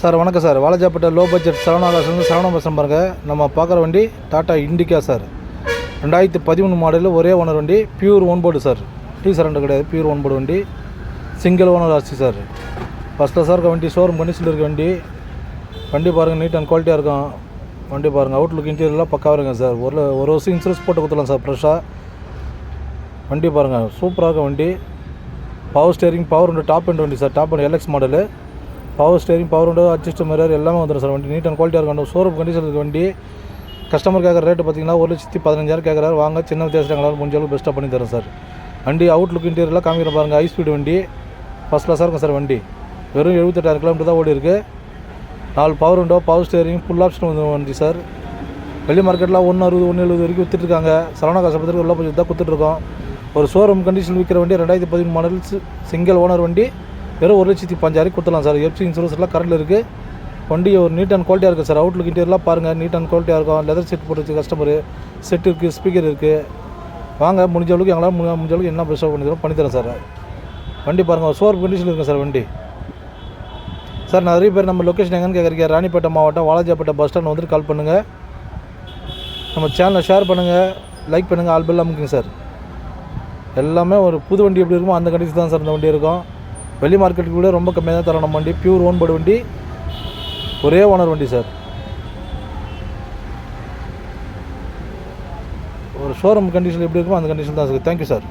Sir வணக்கம் sir. Walajapet low budget சரவணாகாசிலிருந்து சரவணம் பேசுகிறேன் பாருங்கள். நம்ம பார்க்குற வண்டி டாட்டா இண்டிகா சார். 2013 மாடலில் ஒரே ஓனர் வண்டி, pure one board sir. Tea surrender கிடையாது, பியூர் ஒன் போர்டு வண்டி, சிங்கிள் ஓனர் ஆச்சு சார். ஃபஸ்ட் கிளாஸாக இருக்க வண்டி, ஷோரூம் கண்டிஷனில் இருக்க வண்டி. வண்டி பாருங்கள், நீட் அண்ட் குவாலிட்டியாக இருக்கும். வண்டி பாருங்கள், அவுட்லுக் இன்டீரியர்லாம் பக்காவாக இருக்கும் சார். ஒரு வருஷம் இன்சூரன்ஸ் போட்டு கொடுத்துலாம் சார் ஃப்ரெஷ்ஷாக. வண்டி பாருங்கள், சூப்பராக இருக்கும் வண்டி. Power steering, power window, top end வண்டி sir. Top end LX model. Power steering, power window, adjust mirror எல்லாமே வந்துடும் சார். வண்டி நீட் அண்ட் குவாலிட்டியாக இருக்கும். ஷோரூம் கண்டிஷன் இருக்க வண்டி. கஸ்டமர் கேட்குற ரேட்டு பார்த்தீங்கன்னா 1,15,000 கேட்குறாரு. வாங்க, சின்ன வித்தியாசங்களால் முடிஞ்ச அளவுக்கு பெஸ்ட்டாக பண்ணி தரேன் சார். வண்டி அவுட்லுக் இன்டீரியர்லாம் காமிக்கிற பாருங்கள். ஹை ஸ்பீடு வண்டி, ஃபஸ்ட் கிளாஸாக இருக்கும் சார். வண்டி வெறும் 78,000 கிலோமீட்டர் தான் ஓடி இருக்குது. 4 power window, power steering, full option வந்து வண்டி சார். வெளி மார்க்கெட்டில் 160, 170 வரைக்கும் விற்றுட்ருக்காங்க. சரவணாகாசி பத்திரிக்கை உள்ள பட்ஜெட் தான் கொடுத்துட்ருக்கோம். ஒரு ஷோரூம் கண்டிஷன் விற்கிற வண்டி 2013 மாடல் சிங்கிள் ஓனர் வண்டி வெறும் 1,05,000 கொடுத்துலாம் சார். எஃப்சி இன்சூரன்ஸ் எல்லாம் கரண்டில் இருக்குது. வண்டி ஒரு நீட் அண்ட் குவாலிட்டியாக இருக்குது சார். அவுட்லுக் இன்டீரியர்லாம் பாருங்கள், நீட் அண்ட் குவாலிட்டியாக இருக்கும். லெதர் சீட் போட்டு கஸ்டமரு செட் இருக்குது, ஸ்பீக்கர் இருக்குது. வாங்க, முடிஞ்ச அளவுக்கு எங்களால் முடிஞ்ச அளவுக்கு என்ன பெஸ்ட்டாக பண்ணித்தரேன் சார். வண்டி பாருங்கள், ஒரு ஷோரூம் கண்டிஷன் இருக்குது சார் வண்டி. சார் நிறைய பேர் நம்ம லொக்கேஷன் எங்கன்னு கேட்குறீங்க. ராணிப்பேட்டை மாவட்டம் வாலாஜாப்பேட்டை பஸ் ஸ்டாண்ட் வந்துட்டு கால் பண்ணுங்கள். நம்ம சேனலை ஷேர் பண்ணுங்கள், லைக் பண்ணுங்கள், ஆல் பெல் அமுக்குங்க சார். எல்லாமே ஒரு புது வண்டி எப்படி இருக்குமோ அந்த கண்டிஷன் தான் சார் இந்த வண்டி இருக்கும். வெளி மார்க்கெட்டுக்கு கூட ரொம்ப கம்மியாக தான் தரோம் நம்ம வண்டி. பியூர் ஓன் போர்டு வண்டி, ஒரே ஓனர் வண்டி சார். ஒரு ஷோரூம் கண்டிஷன் எப்படி இருக்குமோ அந்த கண்டிஷன் தான் சார். Thank you sir.